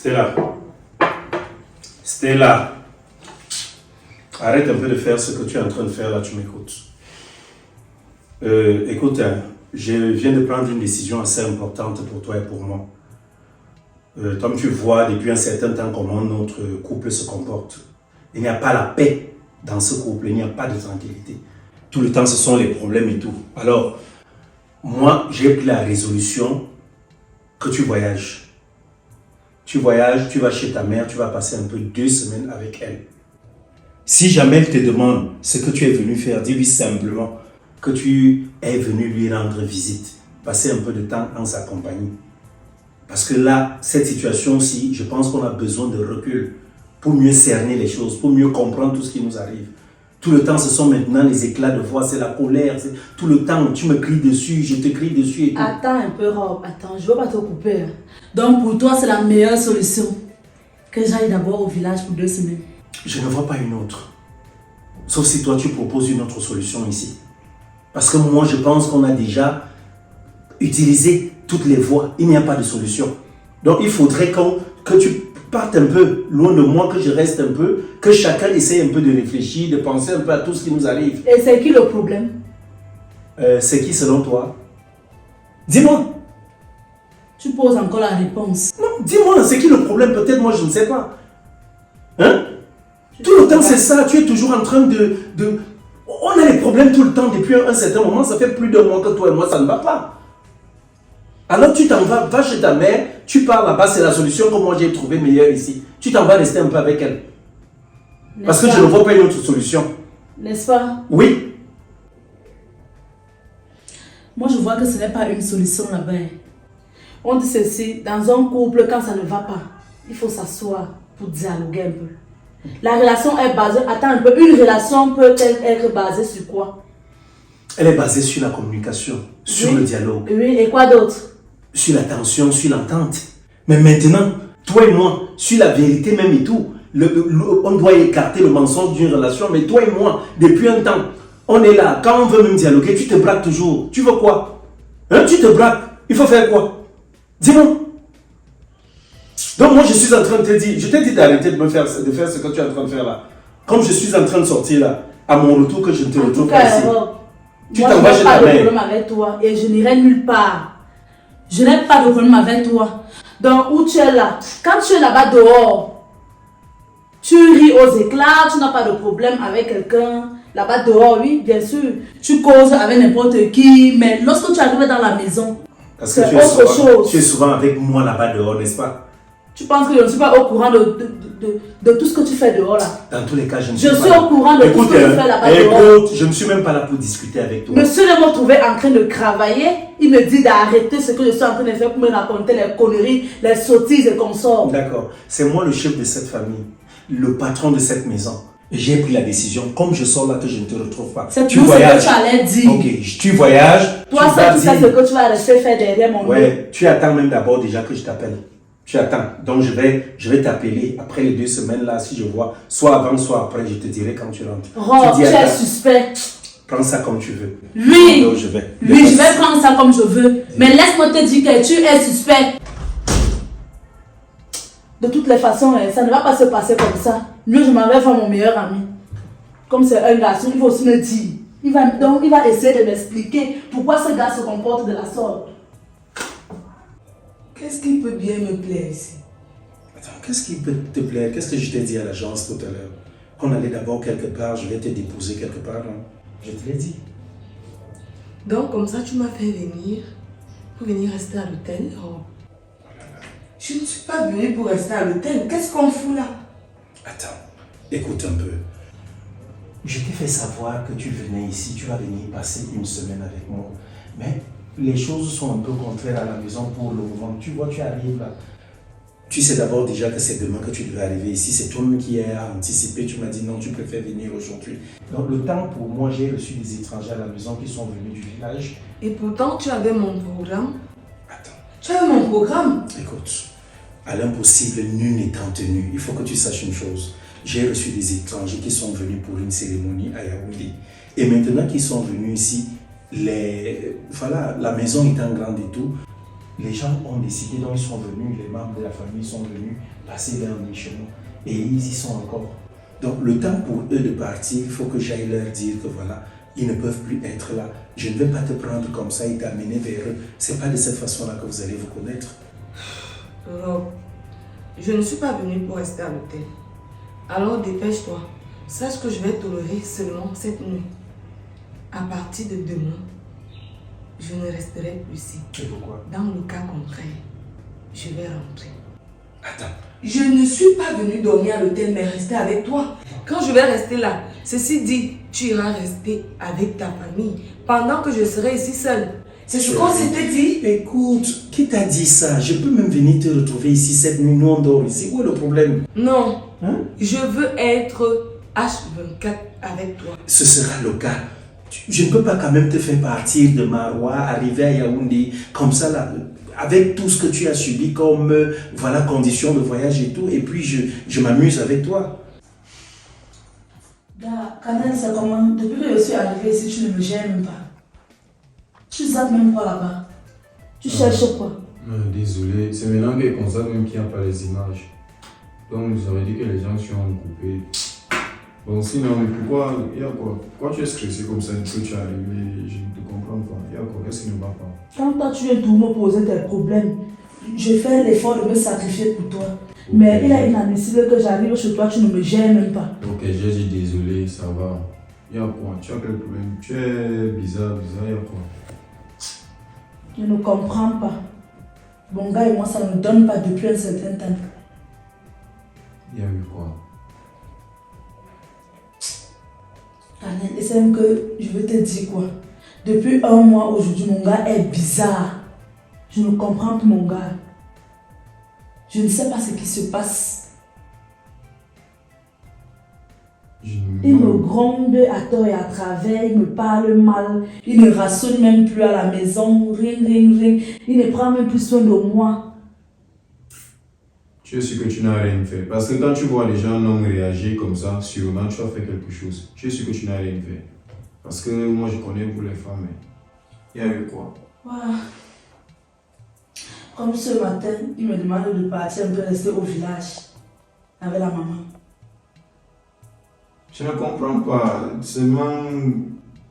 Stella. Stella. Arrête un peu de faire ce que tu es en train de faire là, tu m'écoutes. Écoute, je viens de prendre une décision assez importante pour toi et pour moi. Comme tu vois depuis un certain temps comment notre couple se comporte, il n'y a pas la paix dans ce couple, il n'y a pas de tranquillité. Tout le temps, ce sont les problèmes et tout. Alors, moi, j'ai pris la résolution que tu voyages. Tu voyages, tu vas chez ta mère, tu vas passer un peu 2 semaines avec elle. Si jamais elle te demande ce que tu es venu faire, dis-lui simplement que tu es venu lui rendre visite, passer un peu de temps en sa compagnie. Parce que là, cette situation-ci, je pense qu'on a besoin de recul pour mieux cerner les choses, pour mieux comprendre tout ce qui nous arrive. Tout le temps, ce sont maintenant les éclats de voix, c'est la colère. Tout le temps, tu me cries dessus, je te crie dessus et tout. Attends un peu, Rob. Attends, je ne veux pas te couper. Donc, pour toi, c'est la meilleure solution que j'aille d'abord au village pour 2 semaines. Je ne vois pas une autre. Sauf si toi, tu proposes une autre solution ici. Parce que moi, je pense qu'on a déjà utilisé toutes les voies. Il n'y a pas de solution. Donc, il faudrait que tu partes un peu loin de moi, que je reste un peu, que chacun essaie un peu de réfléchir, de penser un peu à tout ce qui nous arrive. Et c'est qui le problème? C'est qui selon toi? Dis-moi. Tu poses encore la réponse. Non, dis-moi, c'est qui le problème? Peut-être moi, je ne sais pas. Hein? Tout le temps, c'est ça. Tu es toujours en train de... On a des problèmes tout le temps depuis un certain moment. Ça fait plus de mois que toi et moi, ça ne va pas. Alors tu t'en vas, va chez ta mère, tu pars là-bas, c'est la solution que moi j'ai trouvée meilleure ici. Tu t'en vas rester un peu avec elle. Parce que je ne vois pas une autre solution. N'est-ce pas? Oui. Moi je vois que ce n'est pas une solution là-bas. On dit ceci, dans un couple, quand ça ne va pas, il faut s'asseoir pour dialoguer un peu. La relation est basée, attends un peu, une relation peut-elle être basée sur quoi? Elle est basée sur la communication, sur le dialogue. Oui, et quoi d'autre? Sur l'attention, sur l'entente. Mais maintenant, toi et moi, sur la vérité même et tout, on doit écarter le mensonge d'une relation, mais toi et moi, depuis un temps, on est là. Quand on veut même dialoguer, tu te braques toujours. Tu veux quoi? Hein, tu te braques. Il faut faire quoi? Dis-moi. Donc moi, je suis en train de te dire, je t'ai dit d'arrêter de faire ce que tu es en train de faire là. Comme je suis en train de sortir là, à mon retour que je ne te retrouve pas ici. Tu t'en vas chez ta mère. Je n'ai pas de problème avec toi et je n'irai nulle part. Je n'ai pas de problème avec toi. Donc, où tu es là, quand tu es là-bas dehors, tu ris aux éclats, tu n'as pas de problème avec quelqu'un. Là-bas dehors, oui, bien sûr. Tu causes avec n'importe qui, mais lorsque tu arrives dans la maison, c'est autre chose. Tu es souvent avec moi là-bas dehors, n'est-ce pas? Tu penses que je ne suis pas au courant de tout ce que tu fais dehors là? Dans tous les cas, je ne suis pas. Je suis au courant de tout ce que tu fais là-bas dehors. Écoute, je ne suis même pas là pour discuter avec toi. Monsieur est retrouvé en train de travailler. Il me dit d'arrêter ce que je suis en train de faire pour me raconter les conneries, les sottises et consorts. D'accord. C'est moi le chef de cette famille, le patron de cette maison. J'ai pris la décision, comme je sors là, que je ne te retrouve pas. C'est tout ce que tu allais dire. Ok, tu voyages. Toi, ça, tu sais ce que tu vas rester faire derrière mon dos. Ouais, tu attends même d'abord déjà que je t'appelle. Tu attends. Donc, je vais t'appeler après les 2 semaines là, si je vois, soit avant, soit après, je te dirai quand tu rentres. Oh, tu es suspect. Prends ça comme tu veux. Oui, donc, je vais prendre ça comme je veux. Mais laisse-moi te dire que tu es suspect. De toutes les façons, ça ne va pas se passer comme ça. Mieux, je m'en vais faire mon meilleur ami. Comme c'est un garçon, il faut aussi me dire. Il va essayer de m'expliquer pourquoi ce gars se comporte de la sorte. Qu'est-ce qui peut bien me plaire ici? Attends, qu'est-ce qui peut te plaire? Qu'est-ce que je t'ai dit à l'agence tout à l'heure? Qu'on allait d'abord quelque part, je vais te déposer quelque part, non? Je te l'ai dit. Donc, comme ça, tu m'as fait venir pour venir rester à l'hôtel? Oh. Je ne suis pas venue pour rester à l'hôtel. Qu'est-ce qu'on fout là? Attends, écoute un peu. Je t'ai fait savoir que tu venais ici, tu vas venir passer 1 semaine avec moi. Mais les choses sont un peu contraires à la maison pour le moment. Tu vois, tu arrives là. Tu sais d'abord déjà que c'est demain que tu devais arriver ici. C'est toi-même qui as anticipé. Tu m'as dit non, tu préfères venir aujourd'hui. Donc le temps pour moi, j'ai reçu des étrangers à la maison qui sont venus du village. Et pourtant, tu avais mon programme. Attends. Tu avais mon programme? Écoute, à l'impossible, nul n'étant tenu. Il faut que tu saches une chose. J'ai reçu des étrangers qui sont venus pour une cérémonie à Yaoundé. Et maintenant qu'ils sont venus ici, voilà, la maison étant grande et tout, Les gens ont décidé, donc ils sont venus, les membres de la famille sont venus passer leur nuit chez moi. Et ils y sont encore. Donc le temps pour eux de partir, il faut que j'aille leur dire que voilà, ils ne peuvent plus être là. Je ne vais pas te prendre comme ça et t'amener vers eux. Ce n'est pas de cette façon-là que vous allez vous connaître. Rob, je ne suis pas venue pour rester à l'hôtel. Alors dépêche-toi. Sache que je vais tolérer seulement cette nuit. À partir de demain, je ne resterai plus ici. Et pourquoi? Dans le cas contraire, je vais rentrer. Attends. Je ne suis pas venue dormir à l'hôtel, mais rester avec toi. Quand je vais rester là, ceci dit, tu iras rester avec ta famille pendant que je serai ici seule. C'est ce qu'on s'était dit. Écoute, qui t'a dit ça? Je peux même venir te retrouver ici cette nuit, nous on dort ici. Où est le problème? Non, hein? Je veux être H24 avec toi. Ce sera le cas. Je ne peux pas quand même te faire partir de Maroua, arriver à Yaoundé, comme ça là, avec tout ce que tu as subi comme voilà, conditions de voyage et tout, et puis je m'amuse avec toi. Canel, c'est comment? Depuis que je suis arrivée ici, tu ne me gères même pas. Tu zappes même pas là-bas. Tu cherches quoi? Désolé, c'est maintenant qu'elle constate même qu'il n'y a pas les images. Donc j'aurais dit que les gens sont coupés. Bon sinon, mais pourquoi, il y a quoi? Pourquoi tu es stressé comme ça que tu es arrivé? Je ne te comprends pas. Il y a quoi? Qu'est-ce qui ne va pas? Quand toi tu viens tout me poser tes problèmes, je fais l'effort de me sacrifier pour toi. Okay. Mais il est inadmissible que j'arrive chez toi, tu ne me gères même pas. Ok, j'ai dit désolé, ça va. Il y a quoi? Tu as quel problème? Tu es bizarre, il y a quoi? Je ne comprends pas. Mon gars et moi, ça ne donne pas depuis un certain temps. Il y a eu quoi? Et c'est même que je veux te dire quoi. Depuis un mois aujourd'hui, mon gars est bizarre. Je ne comprends plus mon gars. Je ne sais pas ce qui se passe. Il me gronde à tort et à travers, il me parle mal, il ne rassonne même plus à la maison, rien. Il ne prend même plus soin de moi. Tu es sûr que tu n'as rien fait? Parce que quand tu vois les gens non réagir comme ça, sûrement tu as fait quelque chose. Tu es sûr que tu n'as rien fait? Parce que moi je connais vous les femmes. Il y a eu quoi? Wow. Comme ce matin, il me demande de partir un peu rester au village avec la maman. Je ne comprends pas. Seulement,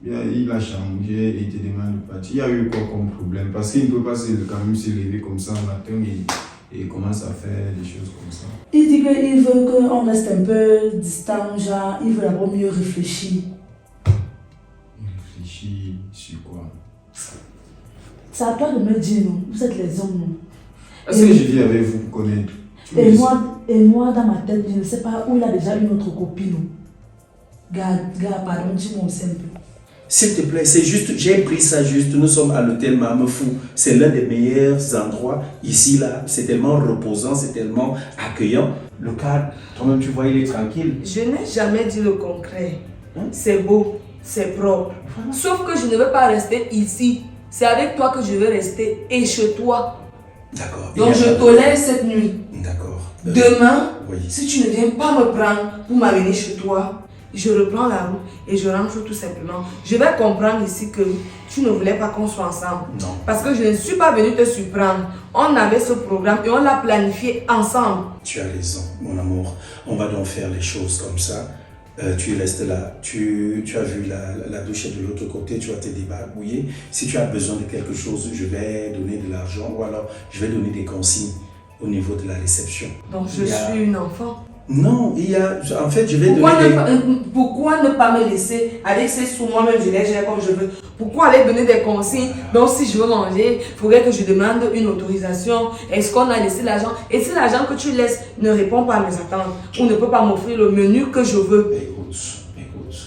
il a changé et il te demande de partir. Il y a eu quoi comme problème? Parce qu'il ne peut pas quand même se lever comme ça le matin et commence à faire des choses comme ça. Il dit qu'il veut qu'on reste un peu distant, genre, il veut d'abord mieux réfléchir. Il réfléchit sur quoi? C'est à toi de me dire, non? Vous êtes les hommes, non? Est-ce que je vis avec vous pour connaître? Et moi, dans ma tête, je ne sais pas où il a déjà une autre copine. Gars, pardon, dis-moi aussi un peu. S'il te plaît, c'est juste, j'ai pris ça juste, nous sommes à l'hôtel Mamefou. C'est l'un des meilleurs endroits ici, là. C'est tellement reposant, c'est tellement accueillant. Le cadre, toi-même, tu vois, il est tranquille. Je n'ai jamais dit le concret. C'est beau, c'est propre. Sauf que je ne veux pas rester ici. C'est avec toi que je veux rester et chez toi. D'accord. Donc je tolère cette nuit. D'accord. Demain, oui. Si tu ne viens pas me prendre pour m'amener chez toi, je reprends la route et je rentre tout simplement. Je vais comprendre ici que tu ne voulais pas qu'on soit ensemble. Non. Parce que je ne suis pas venue te surprendre. On avait ce programme et on l'a planifié ensemble. Tu as raison, mon amour. On va donc faire les choses comme ça. Tu restes là, tu as vu la douche de l'autre côté, tu vas te débarbouiller. Si tu as besoin de quelque chose, je vais donner de l'argent ou alors je vais donner des consignes au niveau de la réception. Donc je suis une enfant. Non, en fait, je vais donner pourquoi ne pas me laisser aller sous moi-même, je les gère comme je veux. Pourquoi aller donner des consignes? Donc si je veux manger, il faudrait que je demande une autorisation. Est-ce qu'on a laissé l'argent? Et si l'argent que tu laisses ne répond pas à mes attentes ou ne peut pas m'offrir le menu que je veux? Écoute,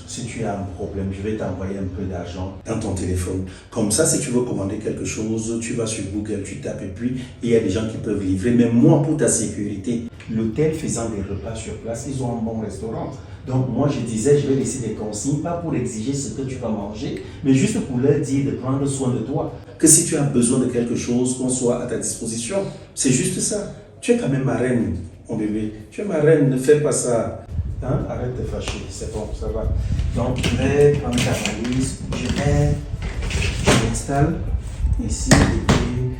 si tu as un problème, je vais t'envoyer un peu d'argent dans ton téléphone. Comme ça, si tu veux commander quelque chose, tu vas sur Google, tu tapes et puis il y a des gens qui peuvent livrer. Mais moi, pour ta sécurité, l'hôtel faisant des repas sur place, ils ont un bon restaurant. Donc moi, je disais, je vais laisser des consignes, pas pour exiger ce que tu vas manger, mais juste pour leur dire de prendre soin de toi. Que si tu as besoin de quelque chose, qu'on soit à ta disposition. C'est juste ça. Tu es quand même ma reine, mon bébé. Tu es ma reine, ne fais pas ça. Hein? Arrête de fâcher, c'est bon, ça va. Donc, je vais prendre ta valise, je m'installe ici et puis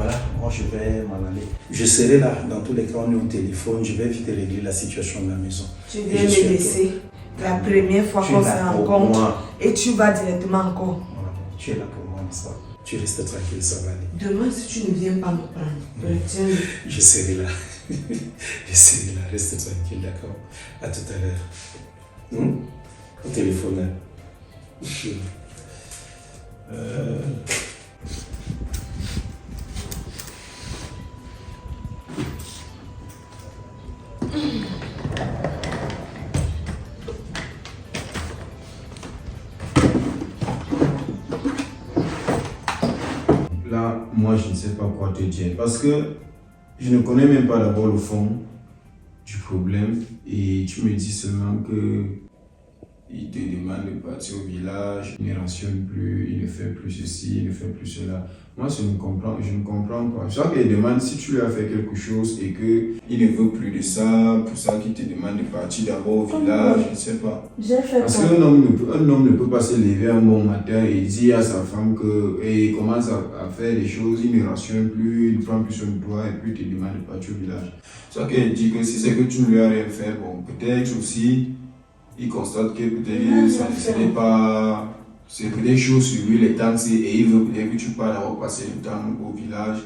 Voilà, moi je vais m'en aller. Je serai là, dans tous les cas, on est au téléphone, je vais vite régler la situation de la maison. Tu viens me laisser la première fois qu'on se rencontre et tu vas directement encore. Voilà, tu es là pour moi, n'est-ce pas? Tu restes tranquille, ça va aller. Demain, si tu ne viens pas me prendre, retiens. Je serai là. Je serai là, reste tranquille, d'accord? À tout à l'heure. Au téléphone. Là, moi, je ne sais pas quoi te dire parce que je ne connais même pas d'abord le fond du problème et tu me dis seulement que il te demande de partir au village, il ne rationne plus, il ne fait plus ceci, il ne fait plus cela. Moi, je ne comprends pas. Chaque qu'il demande si tu lui as fait quelque chose et qu'il ne veut plus de ça, pour ça qu'il te demande de partir d'abord au village, je ne sais pas. J'ai fait Parce qu'un homme ne peut pas se lever un bon matin et dire à sa femme qu'il commence à faire des choses, il ne rationne plus, il ne prend plus soin de toi et puis il te demande de partir au village. Soit qu'elle dit que si c'est que tu ne lui as rien fait, bon, peut-être aussi, il constate que peut-être ce n'est pas... C'est peut-être chaud sur lui les taxes et il veut peut-être que tu parles d'avoir passé le temps au village.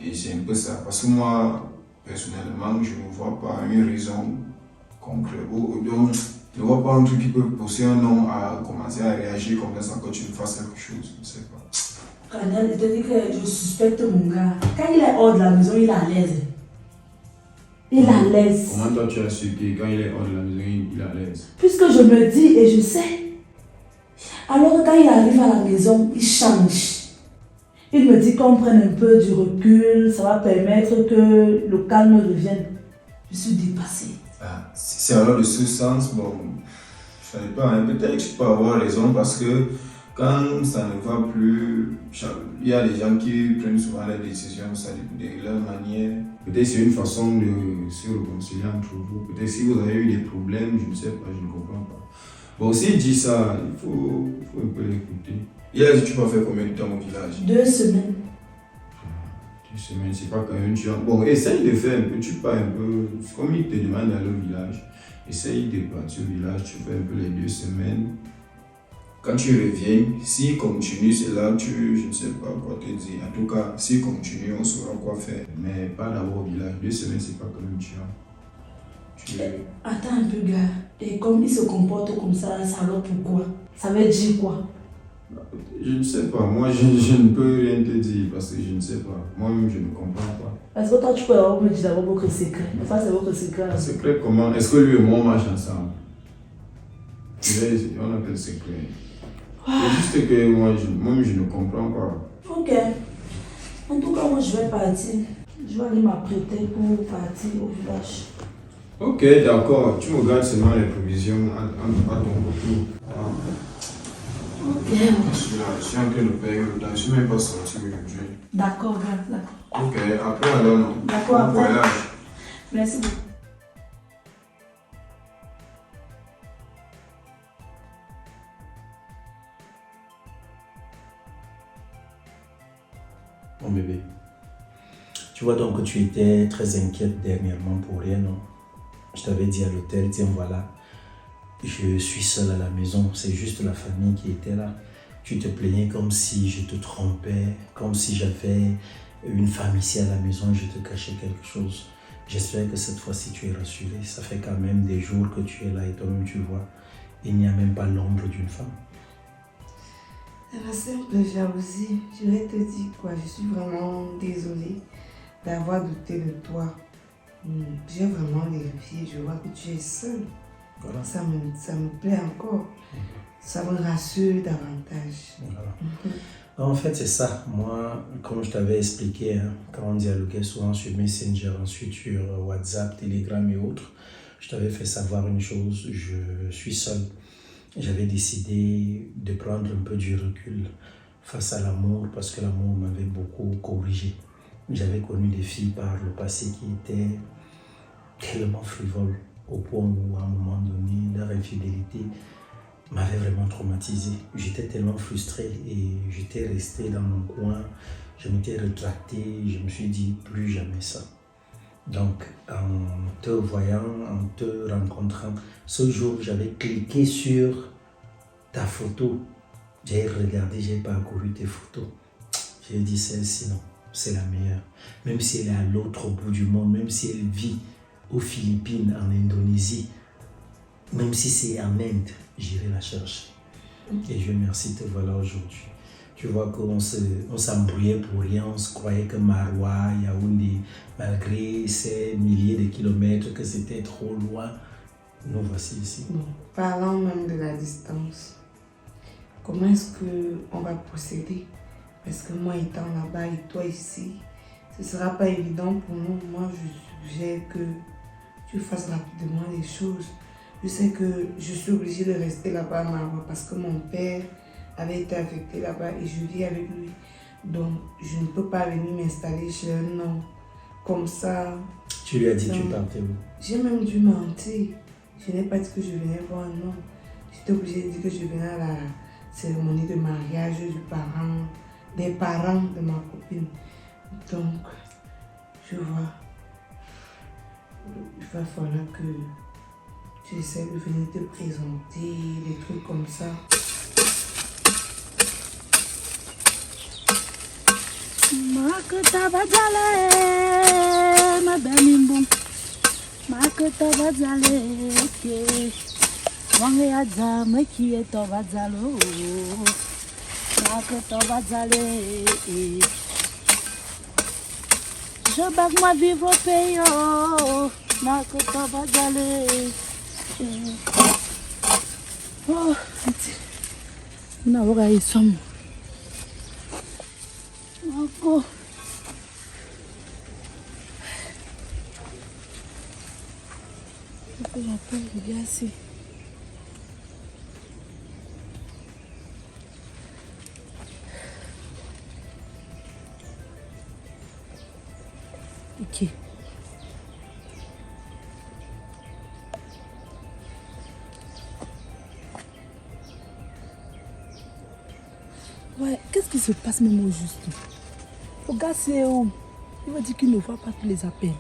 Et c'est un peu ça. Parce que moi, personnellement, je ne vois pas une raison concrète. Donc, je ne vois pas un truc qui peut pousser un homme à commencer à réagir comme ça quand tu ne fasses quelque chose. Je ne sais pas. Canel, je te dis que je suspecte mon gars. Quand il est hors de la maison, il est à l'aise. Il est à l'aise. Comment toi tu as su que quand il est hors de la maison, il est à l'aise? Puisque je me dis et je sais. Alors quand il arrive à la maison, il change. Il me dit qu'on prenne un peu du recul, ça va permettre que le calme revienne. Je suis dépassée. Ah, si c'est alors de ce sens, bon, je ne sais pas, hein, peut-être que tu peux avoir raison parce que quand ça ne va plus, il y a des gens qui prennent souvent les décisions de leur manière. Peut-être c'est une façon de se réconcilier entre vous. Peut-être si vous avez eu des problèmes, je ne sais pas, je ne comprends pas. Bon, s'il dit ça, il faut un peu l'écouter. Il a dit tu vas faire combien de temps au village? 2 semaines. 2 semaines, c'est pas quand même tu as... Bon, essaye de faire un peu, tu pars un peu, comme il te demande d'aller au village, essaye de partir au village, tu fais un peu les 2 semaines. Quand tu reviens, s'il continue, c'est là que je ne sais pas quoi te dire. En tout cas, s'il continue, on saura quoi faire. Mais pas d'abord au village, 2 semaines, c'est pas quand même chiant. Attends un peu, gars. Et comme il se comporte comme ça alors pourquoi? Ça veut dire quoi? Je ne sais pas. Moi, je ne peux rien te dire parce que je ne sais pas. Moi-même, je ne comprends pas. Parce que toi, tu peux avoir me dire d'abord votre secret. Mais ça, c'est votre secret. Un secret comment? Est-ce que lui et moi, on marche ensemble? On appelle secret. C'est juste que moi-même, je ne comprends pas. Ok. En tout cas, moi, je vais partir. Je vais aller m'apprêter pour partir au village. Ok, d'accord. Tu me gardes seulement les provisions à ton retour. Ok. Je suis en train de payer le temps. Je ne suis même pas sorti aujourd'hui. D'accord, gars, d'accord. Ok, après alors non. D'accord, après. Voyage. Merci beaucoup. Mon bébé, tu vois donc que tu étais très inquiète dernièrement pour rien, non? Je t'avais dit à l'hôtel, tiens voilà, je suis seule à la maison, c'est juste la famille qui était là. Tu te plaignais comme si je te trompais, comme si j'avais une femme ici à la maison et je te cachais quelque chose. J'espère que cette fois-ci tu es rassurée. Ça fait quand même des jours que tu es là et toi-même tu vois, il n'y a même pas l'ombre d'une femme. C'est un peu jalousie. Je vais te dire quoi, je suis vraiment désolée d'avoir douté de toi. J'ai vraiment vérifié, je vois que tu es seule. Voilà. Ça me plaît encore. Ça me rassure davantage. Voilà. En fait, c'est ça. Moi, comme je t'avais expliqué, hein, quand on dialoguait souvent sur Messenger, ensuite sur WhatsApp, Telegram et autres, je t'avais fait savoir une chose, je suis seul. J'avais décidé de prendre un peu du recul face à l'amour parce que l'amour m'avait beaucoup corrigé. J'avais connu des filles par le passé qui étaient tellement frivoles au point où à un moment donné, leur infidélité m'avait vraiment traumatisé. J'étais tellement frustré et j'étais resté dans mon coin je m'étais rétracté, je me suis dit plus jamais ça. Donc, en te voyant, en te rencontrant, ce jour, j'avais cliqué sur ta photo. J'ai regardé, j'ai parcouru tes photos. J'ai dit celle-ci, non, c'est la meilleure. Même si elle est à l'autre bout du monde, même si elle vit aux Philippines, en Indonésie, même si c'est en Inde, j'irai la chercher. Et Dieu merci, te voilà aujourd'hui. Tu vois qu'on s'embrouillait pour rien, on se croyait que Maroua, Yaoundé, malgré ces milliers de kilomètres, que c'était trop loin, nous voici ici. Bon, parlant même de la distance, comment est-ce qu'on va procéder? Parce que moi étant là-bas et toi ici, ce ne sera pas évident pour nous. Moi, je suggère que tu fasses rapidement les choses. Je sais que je suis obligée de rester là-bas à Maroua parce que mon père avait été affecté là-bas et je vis avec lui. Donc, je ne peux pas venir m'installer chez un homme comme ça. Tu lui as dit que tu partais où? J'ai même dû mentir. Je n'ai pas dit que je venais voir un homme. J'étais obligée de dire que je venais à la cérémonie de mariage des parents de ma copine. Donc, je vois, il va falloir que tu essaies de venir te présenter, des trucs comme ça. Makata bazale, ma benimbo. Makata bazale, ke. Wange aza meki eto bazalo. Makata bazale. Je bague ma vie au pays, Makata bazale. Oh, na wora isom. Encore. Faut que j'appelle le gars ici. Ok. Ouais, qu'est-ce qui se passe même au juste? Le gars, c'est où? Il va dire qu'il ne voit pas tous les appels.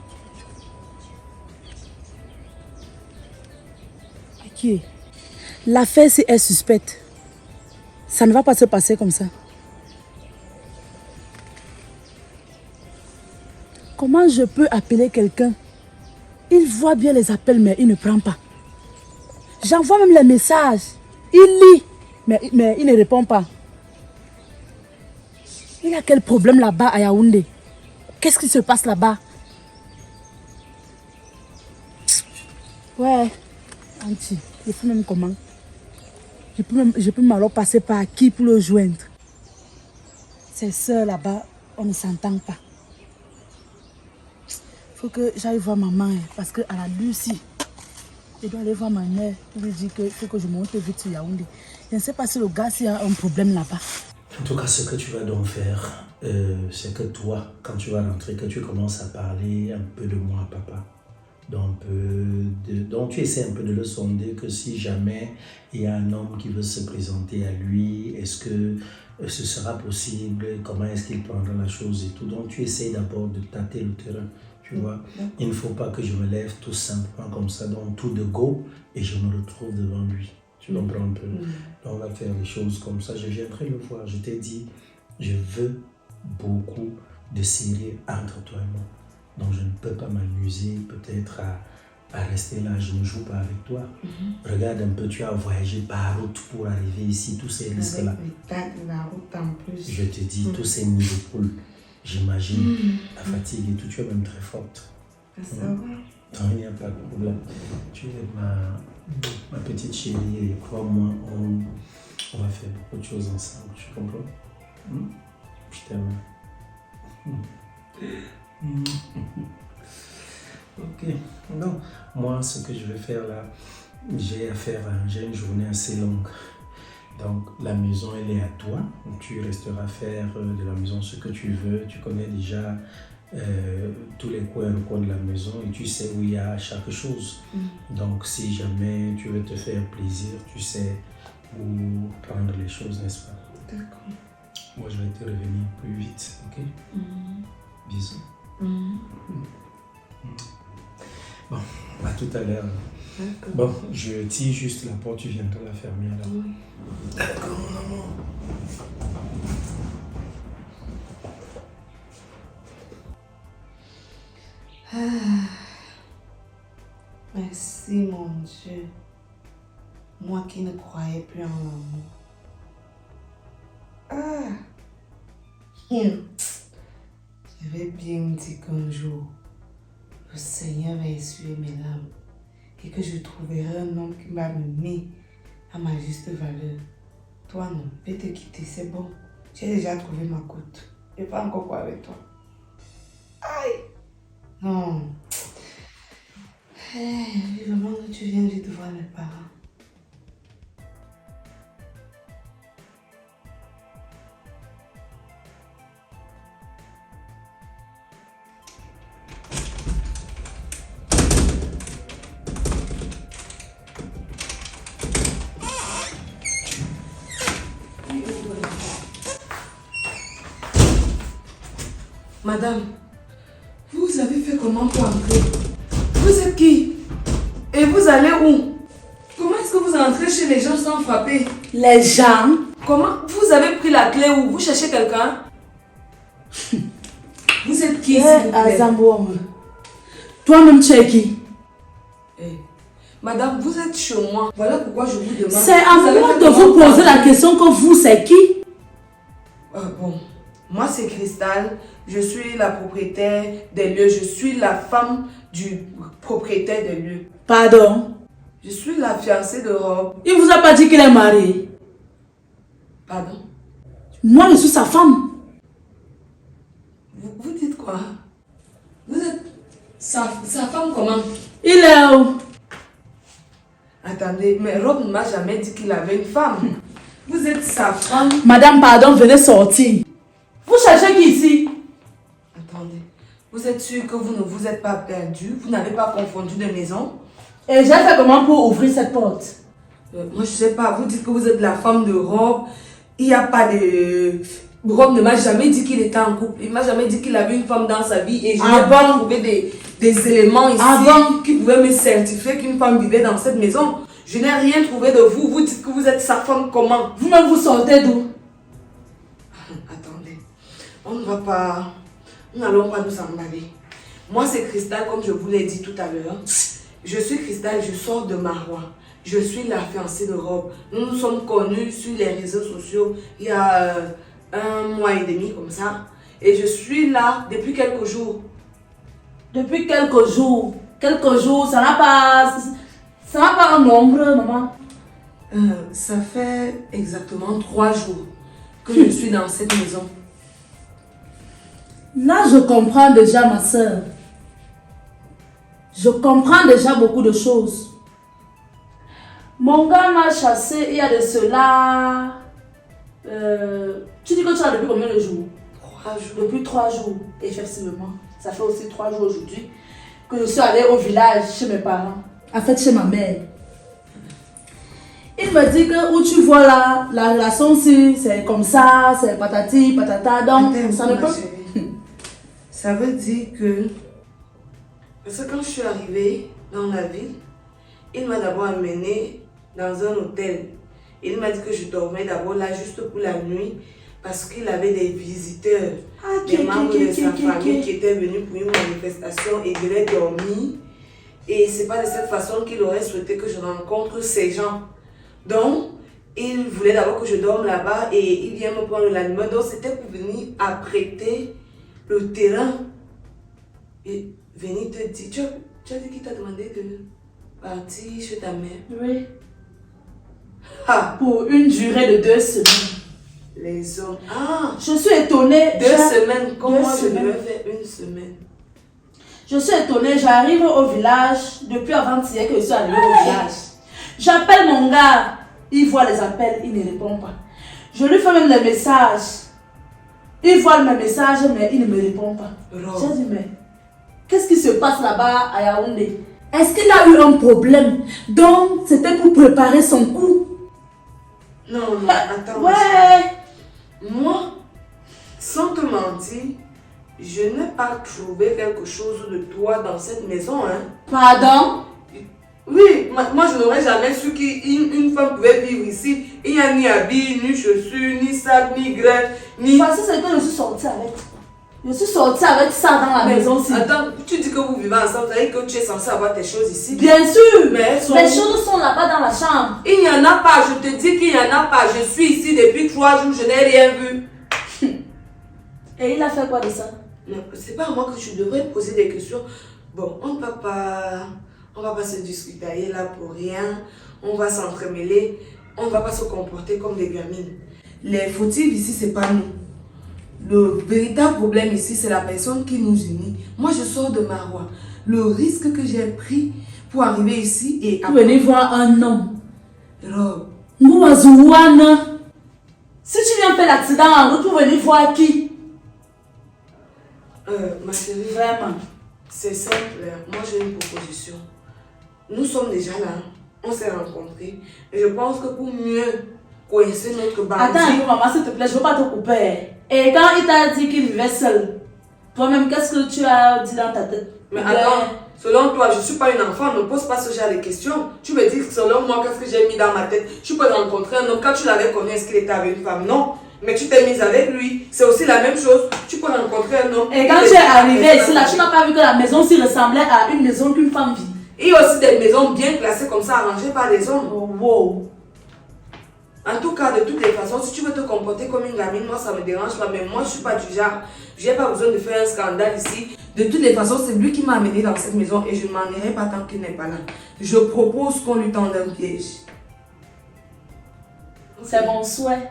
Ok. L'affaire, c'est elle suspecte. Ça ne va pas se passer comme ça. Comment je peux appeler quelqu'un? Il voit bien les appels, mais il ne prend pas. J'envoie même les messages. Il lit, mais il ne répond pas. Il y a quel problème là-bas à Yaoundé? Qu'est-ce qui se passe là-bas? Ouais, Anti, je fais même comment? Je peux m'alors passer par qui pour le joindre? Ses soeurs là-bas, on ne s'entend pas. Faut que j'aille voir maman, parce qu'à la Lucie, je dois aller voir ma mère pour lui dire qu'il faut que je monte vite sur Yaoundé. Je ne sais pas si le gars s'il y a un problème là-bas. En tout cas, ce que tu vas donc faire, c'est que toi, quand tu vas rentrer, que tu commences à parler un peu de moi à papa. Donc tu essaies un peu de le sonder, que si jamais il y a un homme qui veut se présenter à lui, est-ce que ce sera possible, comment est-ce qu'il prendra la chose et tout. Donc tu essaies d'abord de tâter le terrain, tu vois. Il ne faut pas que je me lève tout simplement comme ça, donc tout de go, et je me retrouve devant lui. Tu comprends un peu? Donc on va faire les choses comme ça. Je viendrai le voir. Je t'ai dit, je veux beaucoup de sérieux entre toi et moi. Donc je ne peux pas m'amuser peut-être à rester là. Je ne joue pas avec toi. Regarde un peu, tu as voyagé par route pour arriver ici, tous ces risques-là. Avec les tas de la route en plus. Je te dis, tous ces nids de poule, j'imagine la fatigue et tout. Tu es même très forte. Ça va. Non, il n'y a pas de problème. Tu es ma petite chérie et crois-moi, on va faire beaucoup de choses ensemble. Tu comprends? Je t'aime. Ok. Donc, moi, ce que je vais faire là, j'ai une journée assez longue. Donc, la maison, elle est à toi. Tu resteras faire de la maison ce que tu veux. Tu connais déjà tous les coins et recoins de la maison et tu sais où il y a chaque chose. Donc, si jamais tu veux te faire plaisir, tu sais où prendre les choses, n'est-ce pas? D'accord. Moi, je vais te revenir plus vite, ok? Bisous. Bon, à tout à l'heure. Bon, je tire juste la porte, tu viendras la fermer là. Oui. D'accord, mon amour. Merci mon Dieu. Moi qui ne croyais plus en l'amour. J'avais bien dit qu'un jour, le Seigneur va essuyer mes larmes et que je trouverai un homme qui va m'aimer à ma juste valeur. Toi non, je vais te quitter, c'est bon. J'ai déjà trouvé ma côte. Je ne vais pas encore quoi avec toi. Aïe! Non. Vivement que tu viens vite voir mes parents. Madame, vous avez fait comment pour entrer? Vous êtes qui? Et vous allez où? Comment est-ce que vous entrez chez les gens sans frapper? Les gens? Comment? Vous avez pris la clé où? Vous cherchez quelqu'un? Vous êtes qui, s'il vous plaît? Azambouam. Toi-même, tu es qui? Madame, vous êtes chez moi. Voilà pourquoi je vous demande. C'est à moi de vous poser la question que vous, c'est qui? Bon, moi c'est Cristal. Je suis la propriétaire des lieux. Je suis la femme du propriétaire des lieux. Pardon? Je suis la fiancée de Rob. Il vous a pas dit qu'il est marié? Pardon? Moi, je suis sa femme. Vous dites quoi? Vous êtes sa femme comment? Il est où? Attendez, mais Rob ne m'a jamais dit qu'il avait une femme. Vous êtes sa femme. Madame, pardon, venez sortir. Vous cherchez qui ici? Attendez, vous êtes sûr que vous ne vous êtes pas perdu? Vous n'avez pas confondu de maison? Et j'ai fait comment pour ouvrir cette porte? Moi, je sais pas. Vous dites que vous êtes la femme de Rob. Il n'y a pas de... Rob ne m'a jamais dit qu'il était en couple. Il m'a jamais dit qu'il avait une femme dans sa vie. Et je n'ai pas trouvé des éléments ici qui pouvaient me certifier qu'une femme vivait dans cette maison. Je n'ai rien trouvé de vous. Vous dites que vous êtes sa femme comment? Vous-même, vous sortez d'où? Attendez. On ne va pas... Nous n'allons pas nous emballer. Moi, c'est Cristal, comme je vous l'ai dit tout à l'heure. Je suis Cristal, je sors de Marois. Je suis la fiancée de Rob. Nous nous sommes connus sur les réseaux sociaux il y a 1 mois et demi comme ça. Et je suis là depuis quelques jours. Depuis quelques jours. Quelques jours, ça n'a pas un nombre, maman. Ça fait exactement 3 jours que je suis dans cette maison. Là, je comprends déjà, ma soeur. Je comprends déjà beaucoup de choses. Mon gars m'a chassé il y a de cela... tu dis que tu as depuis combien de jours? 3 jours. Depuis 3 jours, effectivement. Ça fait aussi 3 jours aujourd'hui que je suis allée au village chez mes parents. En fait, chez ma mère. Il me dit que où tu vois là, la relation si c'est comme ça, c'est patati, patata. Donc, ça ne peut... Ça veut dire que... Parce que quand je suis arrivée dans la ville, il m'a d'abord amenée dans un hôtel. Il m'a dit que je dormais d'abord là juste pour la nuit parce qu'il avait des visiteurs, des membres de sa famille qui étaient venus pour une manifestation et devaient dormir. Et c'est pas de cette façon qu'il aurait souhaité que je rencontre ces gens. Donc, il voulait d'abord que je dorme là-bas et il vient me prendre la nuit. Donc, c'était pour venir apprêter le terrain. Et venir te dire, tu as dit qu'il t'a demandé de partir chez ta mère? Oui. Ah, Pour une durée de 2 semaines. les hommes. Ah, Je suis étonnée. 2 semaines. Comment 2 je semaines. devais faire 1 semaine? Je suis étonnée, j'arrive au village depuis avant-hier que je suis arrivée au village. J'appelle mon gars, il voit les appels, il ne répond pas. Je lui fais même des messages. Il voit mes messages, mais il ne me répond pas. J'ai dit, mais qu'est-ce qui se passe là-bas à Yaoundé? Est-ce qu'il a eu un problème? Donc, c'était pour préparer son coup. Non, attends. Ouais. Moi, sans te mentir, je n'ai pas trouvé quelque chose de toi dans cette maison. Hein. Pardon? Oui, moi je n'aurais jamais su qu'une femme pouvait vivre ici. Il n'y a ni habits, ni chaussures, ni sac, ni greffe, ni... Parce que c'est que je suis sortie avec. Je suis sortie avec ça dans la maison aussi. Attends, tu dis que vous vivez ensemble, ça veut dire que tu es censé avoir tes choses ici. Bien sûr! Mais les choses sont là-bas dans la chambre. Il n'y en a pas, je te dis qu'il n'y en a pas. Je suis ici depuis 3 jours, je n'ai rien vu. Et il a fait quoi de ça? C'est pas à moi que tu devrais poser des questions. Bon, on va pas se discuter là pour rien. On va s'entremêler. On va pas se comporter comme des gamines. Les fautifs ici, c'est pas nous. Le véritable problème ici, c'est la personne qui nous unit. Moi, je sors de Marois. Le risque que j'ai pris pour arriver ici et... Vous venez voir un homme. Rob. Mouazouane. Si tu viens faire l'accident en route, vous venez voir qui? Ma chérie, Vraiment. c'est simple. Moi, j'ai une proposition. Nous sommes déjà là. On s'est rencontrés. Et je pense que pour mieux coincer notre bandit... Attends un peu, maman, s'il te plaît, je ne veux pas te couper. Et quand il t'a dit qu'il vivait seul, toi-même, qu'est-ce que tu as dit dans ta tête? Mais attends, selon toi, je ne suis pas une enfant, ne pose pas ce genre de questions. Tu me dis que selon moi, qu'est-ce que j'ai mis dans ma tête? Tu peux rencontrer un homme, quand tu l'avais connu, est-ce qu'il était avec une femme? Non. Mais tu t'es mise avec lui. C'est aussi la même chose. Tu peux rencontrer un homme. Et quand tu es arrivé ici, là, tu n'as pas vu que la maison aussi ressemblait à une maison qu'une femme vit. Il y a aussi des maisons bien classées comme ça, arrangées par des hommes. Oh, wow. En tout cas, de toutes les façons, si tu veux te comporter comme une gamine, moi ça me dérange pas, mais moi je suis pas du genre. J'ai pas besoin de faire un scandale ici. De toutes les façons, c'est lui qui m'a amené dans cette maison et je ne m'en irai pas tant qu'il n'est pas là. Je propose qu'on lui tende un piège. C'est mon souhait.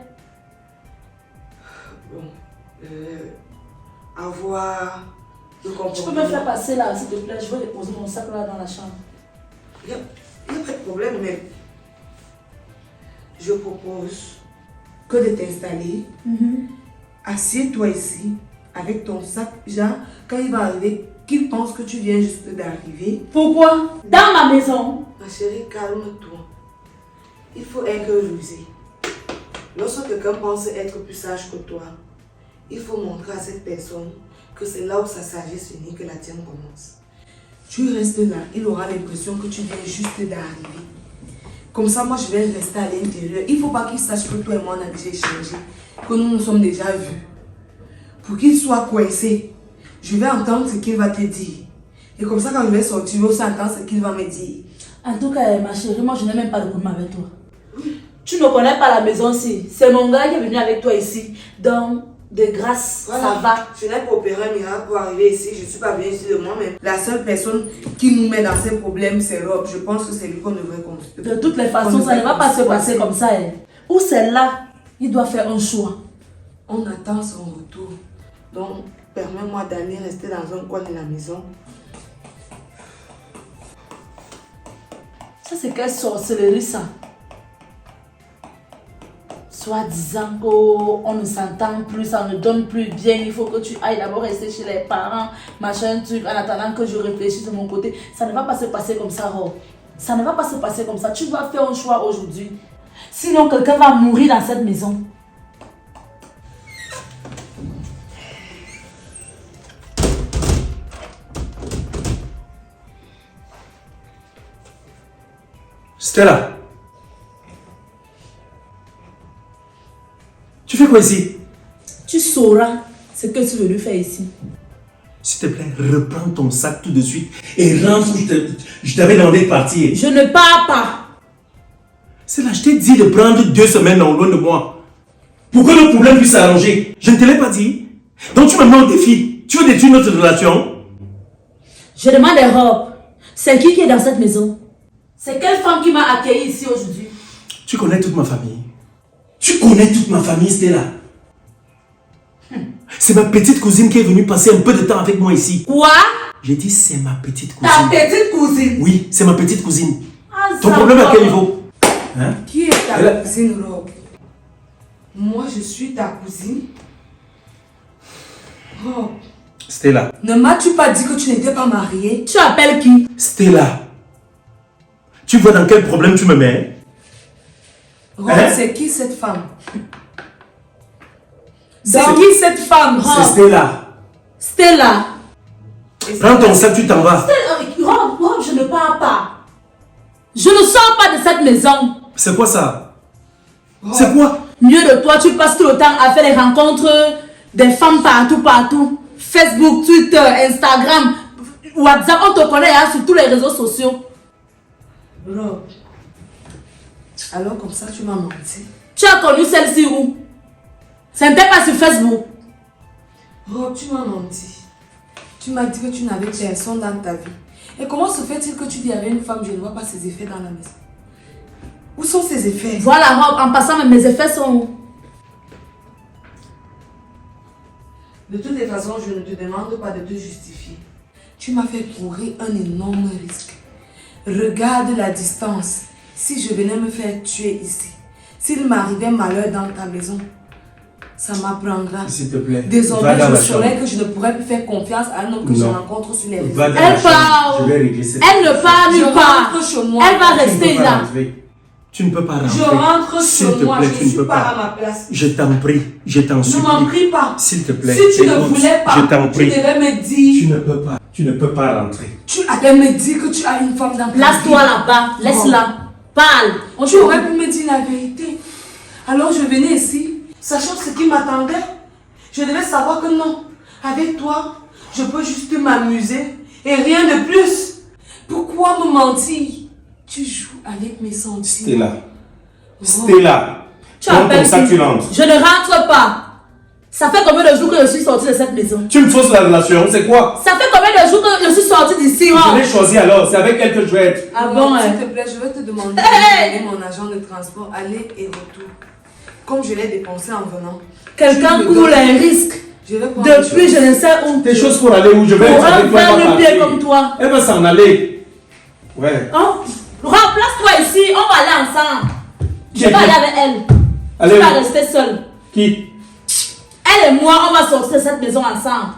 Bon. Avoir le comportement. Tu peux me faire passer là, s'il te plaît. Je veux déposer mon sac là dans la chambre. Il n'y a pas de problème, mais je propose que de t'installer. Assieds-toi ici avec ton sac. Genre, quand il va arriver, qu'il pense que tu viens juste d'arriver. Pourquoi? Dans ma maison. Ma chérie, calme-toi. Il faut être rusé. Lorsque quelqu'un pense être plus sage que toi, il faut montrer à cette personne que c'est là où sa sagesse finit que la tienne commence. Tu restes là, il aura l'impression que tu viens juste d'arriver. Comme ça, moi, je vais rester à l'intérieur. Il ne faut pas qu'il sache que toi et moi, on a déjà échangé, que nous nous sommes déjà vus. Pour qu'il soit coincé, je vais entendre ce qu'il va te dire. Et comme ça, quand je vais sortir, je vais aussi entendre ce qu'il va me dire. En tout cas, ma chérie, moi, je n'ai même pas de problème avec toi. Tu ne connais pas la maison ici. C'est mon gars qui est venu avec toi ici. Donc, de grâce, voilà. Ça va. Je n'ai pas opéré un miracle pour arriver ici. Je ne suis pas venue ici de moi-même. La seule personne qui nous met dans ces problèmes, c'est Rob. Je pense que c'est lui qu'on devrait construire. De toutes les façons, ça ne va pas se passer comme ça. Hein. Ou c'est là, il doit faire un choix. On attend son retour. Donc, permets-moi d'aller rester dans un coin de la maison. Ça, c'est quelle sorcellerie, ça? Soit disant qu'on ne s'entend plus, ça ne donne plus bien, il faut que tu ailles d'abord rester chez les parents, machin, truc, en attendant que je réfléchisse de mon côté. Ça ne va pas se passer comme ça, Rob. Ça ne va pas se passer comme ça. Tu dois faire un choix aujourd'hui. Sinon, quelqu'un va mourir dans cette maison. Stella, tu fais quoi ici? Tu sauras ce que tu veux lui faire ici. S'il te plaît, reprends ton sac tout de suite et rentre où je t'avais demandé de partir. Je ne pars pas. C'est là, je t'ai dit de prendre 2 semaines en loin de moi. Pour que le problème puisse s'arranger. Je ne te l'ai pas dit. Donc tu me mets au défi. Tu veux détruire notre relation? Je demande à Rob, c'est qui est dans cette maison? C'est quelle femme qui m'a accueilli ici aujourd'hui? Tu connais toute ma famille. Tu connais toute ma famille, Stella. C'est ma petite cousine qui est venue passer un peu de temps avec moi ici. Quoi? J'ai dit c'est ma petite cousine. Ta petite cousine? Oui, c'est ma petite cousine. Ah, ton problème à quel niveau? Hein? Qui est ta cousine, Rob? Moi, je suis ta cousine. Rob. Stella. Ne m'as-tu pas dit que tu n'étais pas mariée? Tu appelles qui? Stella. Tu vois dans quel problème tu me mets? Rob, Hein? c'est qui cette femme? C'est qui cette femme? C'est Stella. Stella. Prends ton sac, tu t'en vas. Rob, je ne pars pas. Je ne sors pas de cette maison. C'est quoi ça? C'est quoi? Mieux de toi, tu passes tout le temps à faire les rencontres des femmes partout. Facebook, Twitter, Instagram, WhatsApp, on te connaît hein, sur tous les réseaux sociaux. Rob, alors comme ça tu m'as menti. Tu as connu celle-ci où? Ce n'était pas sur Facebook. Rob, tu m'as menti. Tu m'as dit que tu n'avais personne dans ta vie. Et comment se fait-il que tu dis avec une femme, je ne vois pas ses effets dans la maison? Où sont ses effets? Voilà, Rob, en passant, mes effets sont où? De toutes les façons, je ne te demande pas de te justifier. Tu m'as fait courir un énorme risque. Regarde la distance. Si je venais me faire tuer ici, s'il m'arrivait malheur dans ta maison, ça m'apprendra. S'il te plaît. Désormais, je saurais que je ne pourrais plus faire confiance à un homme que je rencontre sur les réseaux. Elle part. Je vais régler cette Elle ne part nulle part. rentre chez moi. Elle va rester là. Tu ne peux pas rentrer. Je rentre S'il chez te moi. plaît, Je tu ne suis peux pas pas. à ma place. Je t'en prie, je t'en Ne supplie. m'en prie pas. S'il te plaît. Si tu ne écoute, voulais pas, je t'en tu prie. devais me dire. Tu ne peux pas. Tu ne peux pas rentrer. Tu allais me dire que tu as une femme dans ta vie. Place-toi là-bas. Laisse-la. Parle. Tu aurais pu me dire la vérité. Alors je venais ici, sachant ce qui m'attendait. Je devais savoir que non. Avec toi, je peux juste m'amuser et rien de plus. Pourquoi me mentir? Tu joues avec mes sentiments. Stella. Tu Prends ton appelles sac, qui? tu rentres. Je ne rentre pas. Ça fait combien de jours que je suis sortie de cette maison? Tu me fausses la relation, c'est quoi? Ça fait combien de jours que je suis sortie d'ici, Je Rob? l'ai choisi alors, c'est avec elle que je vais être. Ah bon, S'il hein? te plaît, je vais te demander Hey! de donner mon agent de transport aller et retour. Comme je l'ai dépensé en venant. Quelqu'un Tu me court donnes- les risques. Je vais prendre Depuis, les je choses. ne sais où. Des choses pour aller où je vais être Pour un avec toi. elle va faire le pied partir. comme toi. Elle va s'en aller. Ouais. Hein? Remplace-toi ici, on va aller ensemble. Je vais Qui est aller qui? avec elle. Allez, Tu vas où? rester seule. Qui? Elle et moi, on va sortir de cette maison ensemble.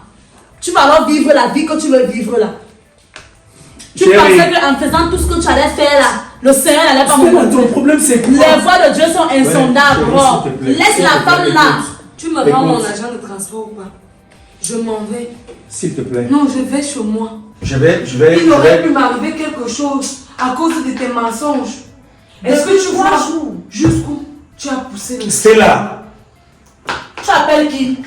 Tu vas alors vivre la vie que tu veux vivre là. Tu Chérie. pensais qu'en faisant tout ce que tu allais faire là, le Seigneur n'allait pas me Stella, ton montrer. problème c'est quoi? Les voies de Dieu sont insondables, chérie, Rob. s'il te plaît, Laisse s'il la te plaît, femme là. écoute. Tu me rends Écoute. mon agent de transport ou pas? Je m'en vais. S'il te plaît. Non, je vais chez moi. Je vais. Il aurait pu m'arriver quelque chose à cause de tes mensonges. Est-ce que tu vois jusqu'où tu as poussé le... Stella. Tu appelles qui?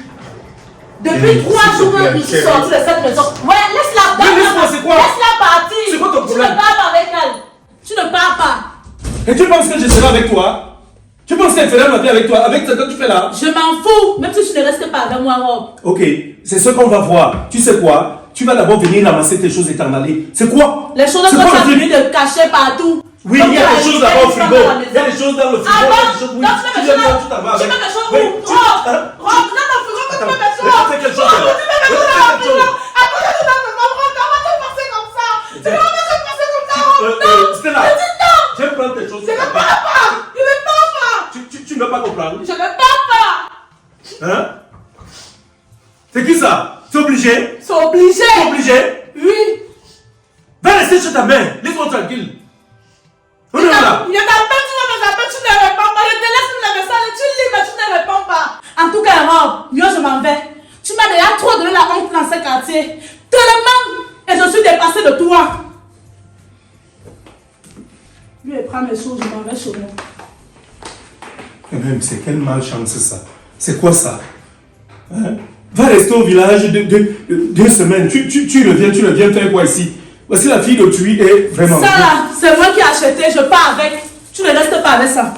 Depuis 3 s'il te jours que plaît, je suis chérie. sortie de cette maison. Ouais, laisse-la Mais laisse-moi, c'est quoi? Laisse-la partir. C'est quoi ton Tu problème? ne pars pas avec elle. Tu ne pars pas. Et tu penses que je serai avec toi? Tu penses qu'elle ferait ma vie avec toi? Avec ce que tu fais là? Je m'en fous. Même si tu ne restes pas avec moi, Rob. Ok, c'est ce qu'on va voir. Tu sais quoi? Tu vas d'abord venir ramasser tes choses et t'en aller. C'est quoi? Les choses que C'est tu quoi as le fini de cacher partout. Oui, Comme il y a tu des as choses laissé là-bas au une femme frigo. dans la Il y a des maison. choses dans le frigo. Ah il y a bon? des choses, oui. Donc tu Tu mets viens mes voir, choses tu t'en vas là. Tu avec. mets mes choses Oui, où? tu- Rob, hein? Rob, tu mets mon frigo que tu mets mes choses. Attends, fais quelque chose. Rob, tu mets mes choses Fais dans mon quelque frigo. chose. Après, tu vas me comprendre. Comment tu penses comme ça? Tu vas me penser comme ça, Rob? Stella, Je dis non. je vais prendre tes choses. Je ne pars pas. Je ne pars pas. Tu ne veux pas comprendre? Je ne pars pas. Hein? C'est qui ça? C'est obligé? C'est obligé. C'est obligé? Oui. Va rester chez ta mère. Laisse-moi tranquille. On est Il là. y a ta peine, tu me appelles, tu ne réponds pas. Je te laisse le message, tu lis, mais tu ne réponds pas. En tout cas, Rob, yo, je m'en vais. Tu m'as déjà trop donné la honte dans ce quartier. Tellement. Et je suis dépassée de toi. Lui, il prend mes choses, je m'en vais chez moi. Et même, c'est quelle malchance ça. C'est quoi ça? Hein? Va rester au village 2 semaines. Tu reviens faire quoi ici? Voici la fille de Tui est vraiment... Ça là, c'est moi qui ai acheté, je pars avec. Tu ne restes pas avec ça.